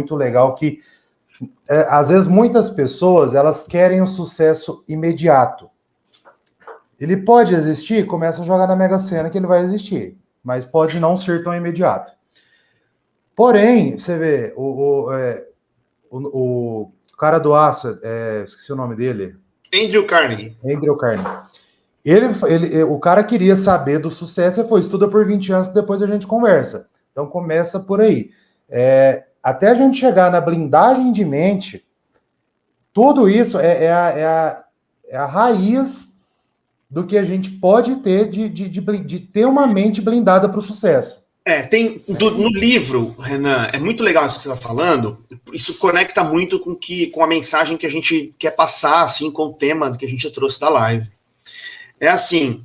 muito legal que, às vezes, muitas pessoas, elas querem o sucesso imediato. Ele pode existir, começa a jogar na Mega Sena que ele vai existir, mas pode não ser tão imediato. Porém, você vê, o cara do aço, esqueci o nome dele. Andrew Carnegie. Andrew Carnegie. O cara queria saber do sucesso e foi, estuda por 20 anos que depois a gente conversa. Então começa por aí. Até a gente chegar na blindagem de mente, tudo isso é a raiz do que a gente pode ter de ter uma mente blindada para o sucesso. No livro, Renan, é muito legal isso que você está falando, isso conecta muito com a mensagem que a gente quer passar, assim, com o tema que a gente trouxe da live. É assim,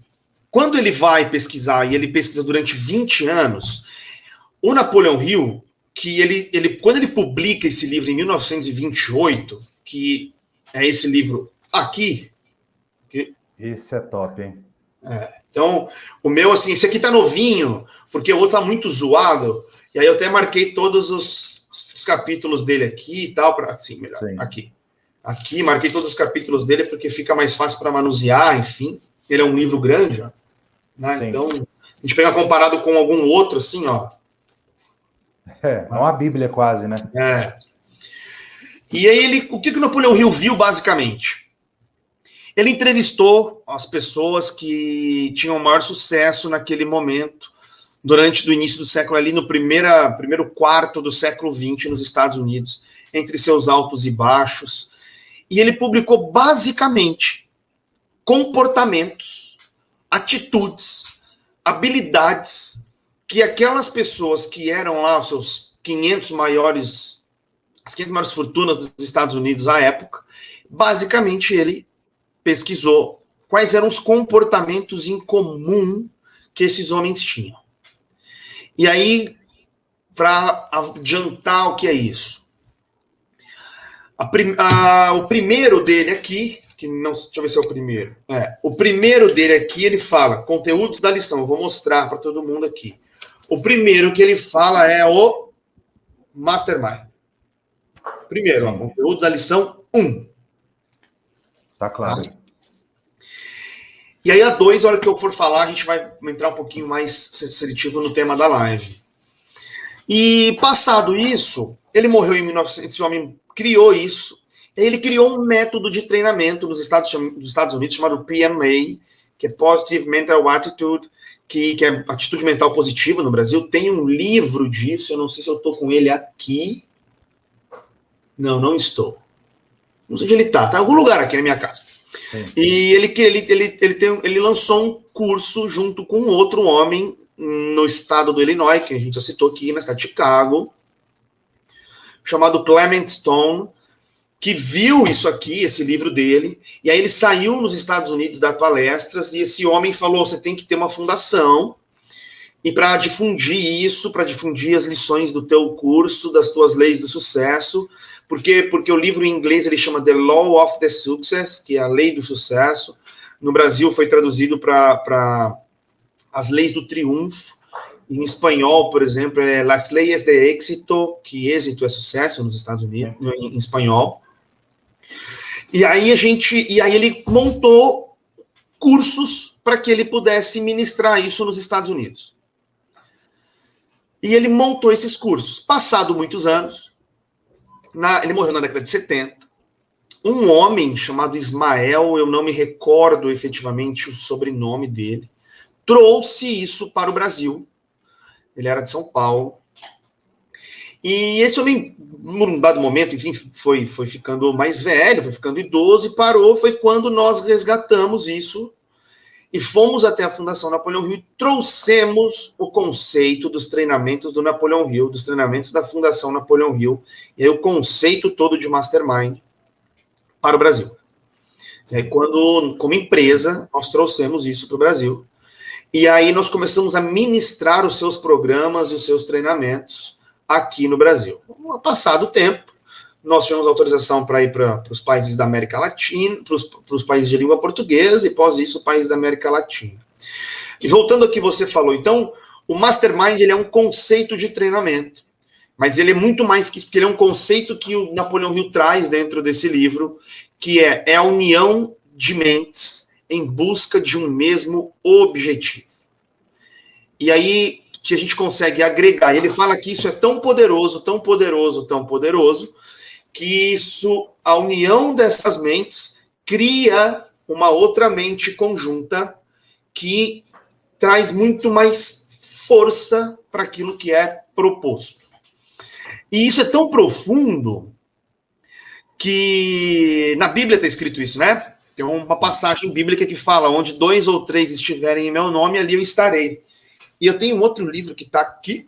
quando ele vai pesquisar, e ele pesquisa durante 20 anos, o Napoleão Hill, que quando ele publica esse livro em 1928, que é esse livro aqui... Esse é top, hein? Então, o meu, assim, esse aqui tá novinho, porque o outro tá muito zoado, e aí eu até marquei todos os capítulos dele aqui e tal, assim, melhor, sim. Aqui, marquei todos os capítulos dele, porque fica mais fácil para manusear, enfim, ele é um livro grande, né? Então, a gente pega comparado com algum outro, assim, ó. É uma bíblia quase, né? E aí, o que o Napoleão Hill viu, basicamente? Ele entrevistou as pessoas que tinham maior sucesso naquele momento, durante o início do século, ali no primeiro quarto do século XX nos Estados Unidos, entre seus altos e baixos. E ele publicou, basicamente, comportamentos, atitudes, habilidades que aquelas pessoas que eram lá os seus 500 maiores fortunas dos Estados Unidos à época, basicamente ele pesquisou quais eram os comportamentos em comum que esses homens tinham. E aí, para adiantar o que é isso, o primeiro dele aqui, deixa eu ver se é o primeiro. O primeiro dele aqui, ele fala conteúdos da lição. Eu vou mostrar para todo mundo aqui. O primeiro que ele fala é o Mastermind. Primeiro, conteúdo da lição 1. Tá claro. E aí a 2, a hora que eu for falar, a gente vai entrar um pouquinho mais seletivo no tema da live. E passado isso, ele morreu em 1900, esse homem criou isso. Ele criou um método de treinamento nos Estados Unidos chamado PMA, que é Positive Mental Attitude, que é atitude mental positiva no Brasil. Tem um livro disso, eu não sei se eu estou com ele aqui. Não estou. Não sei onde ele está em algum lugar aqui na minha casa. Sim. E ele lançou um curso junto com outro homem no estado do Illinois, que a gente já citou aqui, na cidade de Chicago, chamado Clement Stone, que viu isso aqui, esse livro dele, e aí ele saiu nos Estados Unidos dar palestras, e esse homem falou, você tem que ter uma fundação, e para difundir isso, para difundir as lições do teu curso, das tuas leis do sucesso, porque o livro em inglês ele chama The Law of the Success, que é a lei do sucesso. No Brasil foi traduzido para as leis do triunfo. Em espanhol, por exemplo, é Las Leyes de Éxito, que êxito é sucesso nos Estados Unidos, em espanhol. E aí ele montou cursos para que ele pudesse ministrar isso nos Estados Unidos. E ele montou esses cursos. Passado muitos anos, ele morreu na década de 70, um homem chamado Ismael, eu não me recordo efetivamente o sobrenome dele, trouxe isso para o Brasil. Ele era de São Paulo. E esse homem, num dado momento, enfim, foi ficando mais velho, foi ficando idoso e parou. Foi quando nós resgatamos isso e fomos até a Fundação Napoleão Hill e trouxemos o conceito dos treinamentos do Napoleão Hill, dos treinamentos da Fundação Napoleão Hill, e aí o conceito todo de Mastermind para o Brasil. E aí, como empresa, nós trouxemos isso para o Brasil. E aí nós começamos a ministrar os seus programas e os seus treinamentos aqui no Brasil. Passado o tempo, nós tivemos autorização para ir para os países da América Latina, para os países de língua portuguesa, e após isso, países da América Latina. E voltando ao que você falou, então, o Mastermind ele é um conceito de treinamento Mas ele é muito mais que isso, porque ele é um conceito que o Napoleão Hill traz dentro desse livro, que é a união de mentes em busca de um mesmo objetivo. E aí que a gente consegue agregar. Ele fala que isso é tão poderoso, tão poderoso, tão poderoso, que isso, a união dessas mentes cria uma outra mente conjunta que traz muito mais força para aquilo que é proposto. E isso é tão profundo que na Bíblia está escrito isso, né? Tem uma passagem bíblica que fala: onde 2 ou 3 estiverem em meu nome, ali eu estarei. E eu tenho um outro livro que está aqui.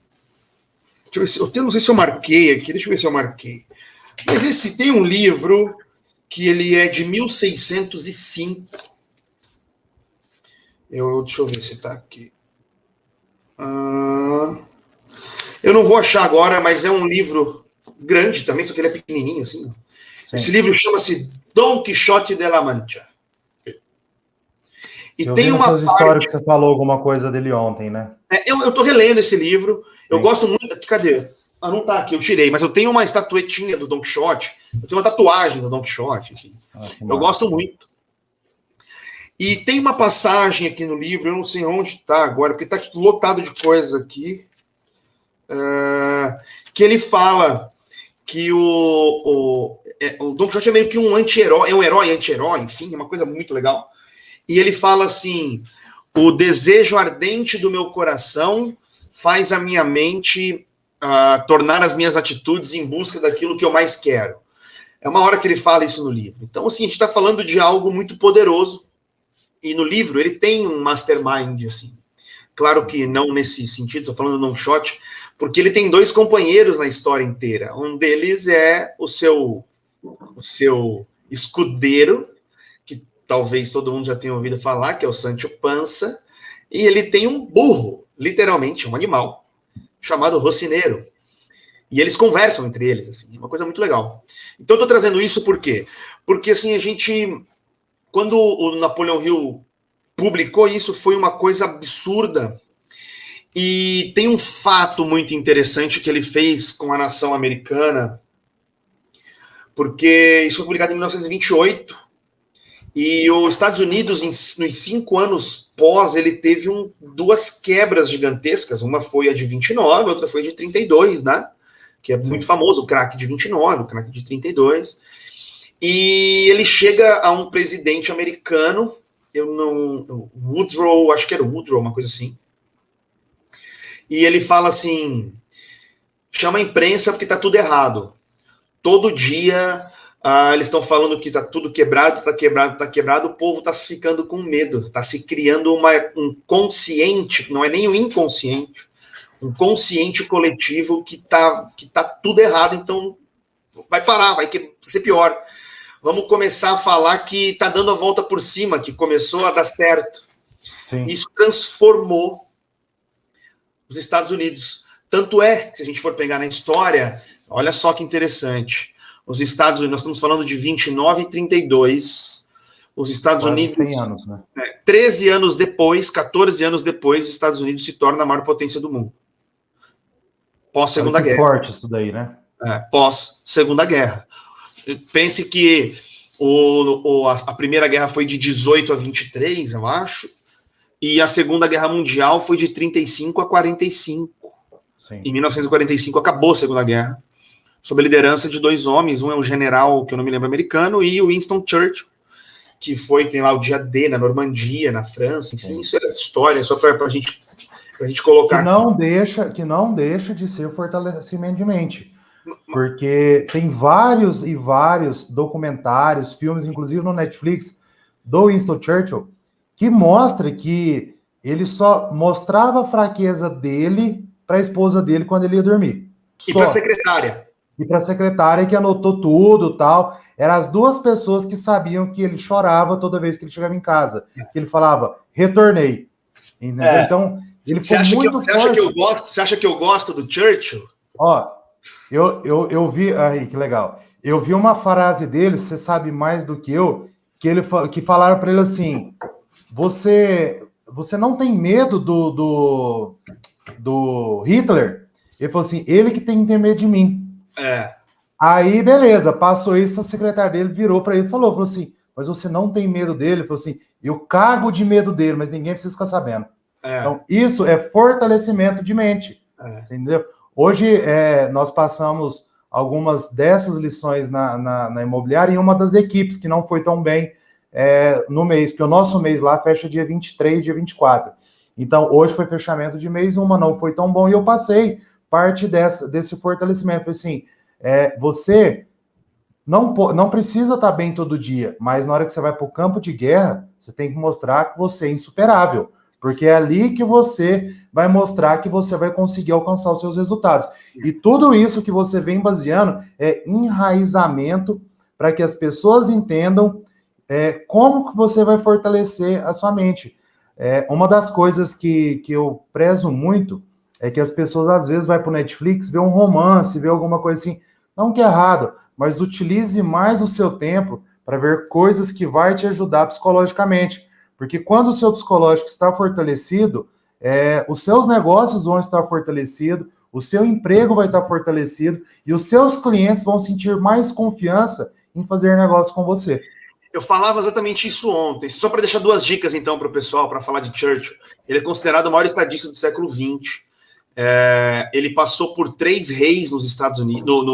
Deixa eu ver se, não sei se eu marquei aqui, deixa eu ver se eu marquei. Mas esse tem um livro que ele é de 1605. Deixa eu ver se está aqui. Eu não vou achar agora, mas é um livro grande também, só que ele é pequenininho assim. Sim. Esse livro chama-se Dom Quixote de la Mancha. E eu tem uma parte... histórias que você falou alguma coisa dele ontem, né? Eu tô relendo esse livro. Eu gosto muito. Cadê? Não tá aqui, eu tirei. Mas eu tenho uma estatuetinha do Dom Quixote. Eu tenho uma tatuagem do Dom Quixote. Enfim. Eu gosto muito. E tem uma passagem aqui no livro, eu não sei onde tá agora, porque tá lotado de coisa aqui, que ele fala que o Dom Quixote é meio que um anti-herói, é um herói anti-herói, enfim, é uma coisa muito legal. E ele fala assim: o desejo ardente do meu coração faz a minha mente tornar as minhas atitudes em busca daquilo que eu mais quero. É uma hora que ele fala isso no livro. Então, assim, a gente está falando de algo muito poderoso. E no livro ele tem um mastermind, assim. Claro que não nesse sentido, estou falando do Don Quixote, porque ele tem 2 companheiros na história inteira. Um deles é o seu escudeiro, que talvez todo mundo já tenha ouvido falar, que é o Sancho Panza, e ele tem um burro, literalmente, um animal, chamado Rocinero. E eles conversam entre eles, assim, uma coisa muito legal. Então eu estou trazendo isso por quê? Porque, assim, a gente... Quando o Napoleão Hill publicou isso, foi uma coisa absurda. E tem um fato muito interessante que ele fez com a nação americana, porque isso foi publicado em 1928, e os Estados Unidos, nos 5 anos pós, ele teve 2 quebras gigantescas. Uma foi a de 29, outra foi a de 32, né? Que é muito famoso, o crack de 29, o crack de 32. E ele chega a um presidente americano, Woodrow, acho que era Woodrow, uma coisa assim. E ele fala assim: chama a imprensa porque tá tudo errado. Todo dia eles estão falando que tá tudo quebrado, tá quebrado, tá quebrado. O povo tá se ficando com medo, tá se criando um consciente, não é nem o inconsciente, um consciente coletivo que tá tudo errado, então vai parar, vai ser pior. Vamos começar a falar que está dando a volta por cima, que começou a dar certo. Sim. Isso transformou os Estados Unidos. Tanto é que, se a gente for pegar na história, olha só que interessante. Os Estados Unidos, nós estamos falando de 29 e 32. Os Estados Unidos... 100 anos, né? 13 anos depois, 14 anos depois, os Estados Unidos se torna a maior potência do mundo. Pós-Segunda Guerra. Forte isso daí, né? Pós-Segunda Guerra. Pense que a Primeira Guerra foi de 18 a 23, eu acho, e a Segunda Guerra Mundial foi de 35 a 45. Sim. Em 1945 acabou a Segunda Guerra, sob a liderança de 2 homens, um é um general, que eu não me lembro, americano, e o Winston Churchill, que tem lá o dia D na Normandia, na França, enfim. Sim. Isso é história, só para a gente colocar... Que não deixa de ser fortalecimento de mente. Porque tem vários e vários documentários, filmes, inclusive no Netflix, do Winston Churchill, que mostra que ele só mostrava a fraqueza dele para a esposa dele quando ele ia dormir. E para a secretária. E para a secretária que anotou tudo e tal. Eram as 2 pessoas que sabiam que ele chorava toda vez que ele chegava em casa. Que ele falava, retornei. Entendeu? Então, ele você acha que eu gosto do Churchill? Ó, eu vi... Aí, que legal. Eu vi uma frase dele, você sabe mais do que eu, que falaram para ele assim: você não tem medo do Hitler? Ele falou assim, ele que tem que ter medo de mim. É. Aí, beleza, passou isso, a secretária dele virou para ele e falou assim, mas você não tem medo dele? Ele falou assim, eu cago de medo dele, mas ninguém precisa ficar sabendo. Então, isso é fortalecimento de mente, entendeu? Hoje, nós passamos algumas dessas lições na imobiliária em uma das equipes que não foi tão bem no mês, porque o nosso mês lá fecha dia 23, dia 24. Então, hoje foi fechamento de mês, uma não foi tão bom, e eu passei parte desse fortalecimento. Assim, você não precisa estar bem todo dia, mas na hora que você vai para o campo de guerra, você tem que mostrar que você é insuperável, porque é ali que você vai mostrar que você vai conseguir alcançar os seus resultados. E tudo isso que você vem baseando é enraizamento para que as pessoas entendam como que você vai fortalecer a sua mente. Uma das coisas que eu prezo muito é que as pessoas às vezes vão para o Netflix, vê um romance, vê alguma coisa assim, não que é errado, mas utilize mais o seu tempo para ver coisas que vai te ajudar psicologicamente. Porque quando o seu psicológico está fortalecido, os seus negócios vão estar fortalecidos, o seu emprego vai estar fortalecido e os seus clientes vão sentir mais confiança em fazer negócio com você. Eu falava exatamente isso ontem. Só para deixar duas dicas, então, para o pessoal, para falar de Churchill. Ele é considerado o maior estadista do século XX. Ele passou por 3 reis nos Estados Unidos,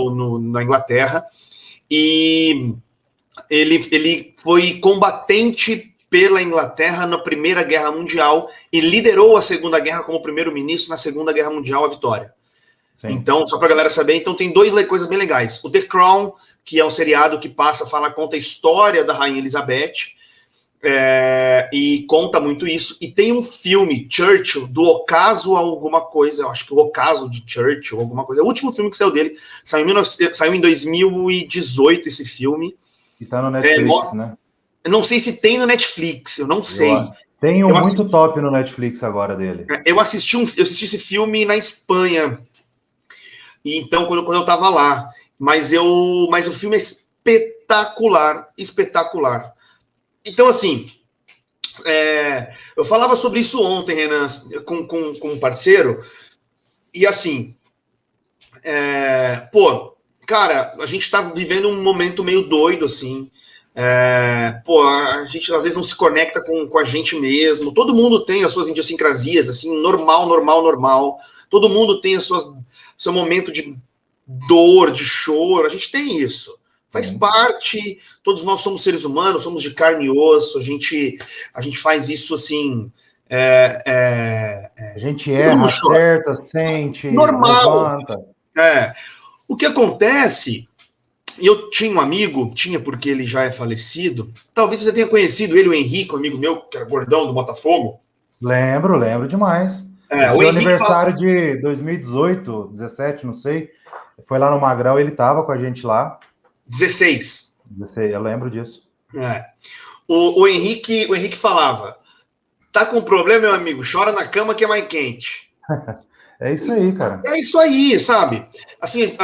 na Inglaterra, e ele foi combatente pela Inglaterra na Primeira Guerra Mundial e liderou a Segunda Guerra como primeiro-ministro na Segunda Guerra Mundial, a vitória. Sim. Então, só para a galera saber, então tem 2 coisas bem legais. O The Crown, que é um seriado que conta a história da Rainha Elizabeth, e conta muito isso. E tem um filme, Churchill, do Ocaso a alguma coisa, eu acho que o Ocaso de Churchill, alguma coisa. É o último filme que saiu dele, saiu em 2018 esse filme. E tá no Netflix, né? Eu não sei se tem no Netflix, eu não sei. Tem um muito top no Netflix agora dele. Eu assisti esse filme na Espanha, e então quando eu tava lá. Mas o filme é espetacular, espetacular. Então, assim, eu falava sobre isso ontem, Renan, com um parceiro, e assim, cara, a gente tá vivendo um momento meio doido, assim, a gente às vezes não se conecta com a gente mesmo, todo mundo tem as suas idiosincrasias, assim, normal, todo mundo tem seu momento de dor, de choro, a gente tem isso. Faz parte, todos nós somos seres humanos, somos de carne e osso, a gente faz isso assim. A gente erra, acerta, sente, normal. Levanta. O que acontece, eu tinha um amigo, porque ele já é falecido, talvez você tenha conhecido ele, o Henrique, um amigo meu, que era gordão do Botafogo. Lembro demais. O seu aniversário de 2018, 17, não sei, foi lá no Magrão, ele estava com a gente lá. 16. Eu lembro disso. O Henrique falava, tá com problema, meu amigo, chora na cama que é mais quente. É isso aí, cara. É isso aí, sabe? Assim,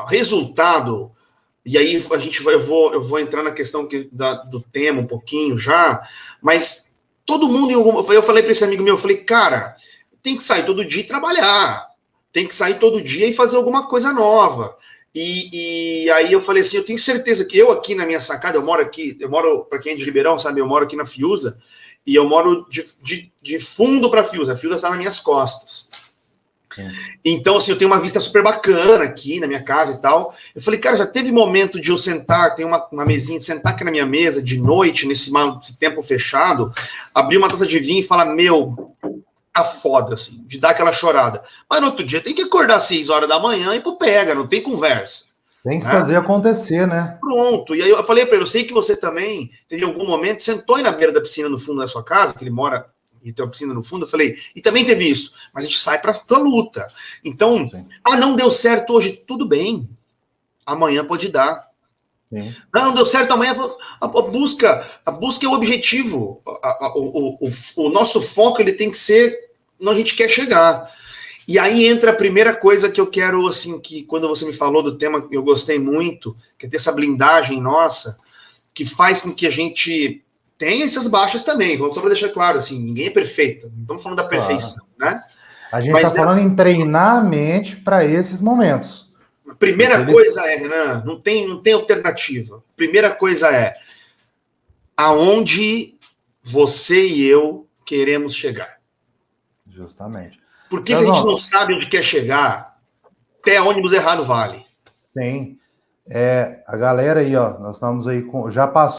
resultado, e aí eu vou entrar na questão do tema um pouquinho já, mas todo mundo, eu falei para esse amigo meu, eu falei, cara, tem que sair todo dia e trabalhar, tem que sair todo dia e fazer alguma coisa nova. E aí eu falei assim, eu tenho certeza que eu aqui na minha sacada, eu moro, para quem é de Ribeirão, sabe, eu moro aqui na Fiuza, e eu moro de fundo para a Fiuza está nas minhas costas. Então, assim, eu tenho uma vista super bacana aqui na minha casa e tal. Eu falei, cara, já teve momento de eu sentar, tem uma mesinha, de sentar aqui na minha mesa de noite, nesse tempo fechado, abrir uma taça de vinho e falar, meu, tá foda, assim, de dar aquela chorada. Mas no outro dia tem que acordar às 6 horas da manhã e pega, não tem conversa. Tem que fazer acontecer, né? Pronto. E aí eu falei para ele, eu sei que você também, teve algum momento, sentou aí na beira da piscina no fundo da sua casa, que ele mora e tem uma piscina no fundo, eu falei, e também teve isso, mas a gente sai pra luta. Então, não deu certo hoje, tudo bem. Amanhã pode dar. Sim. Não deu certo amanhã, a busca é o objetivo. O nosso foco ele tem que ser onde a gente quer chegar. E aí entra a primeira coisa que eu quero, assim, que quando você me falou do tema, eu gostei muito, que é ter essa blindagem nossa, que faz com que a gente tenha essas baixas também. Vamos só para deixar claro, assim, ninguém é perfeito. Não estamos falando da perfeição, né? A gente está falando em treinar a mente para esses momentos. A primeira coisa é, Renan, não tem alternativa. Primeira coisa é aonde você e eu queremos chegar. Justamente. Porque se a gente não sabe onde quer chegar, até ônibus errado vale. Sim. A galera aí, ó, nós estamos aí com. Já passou.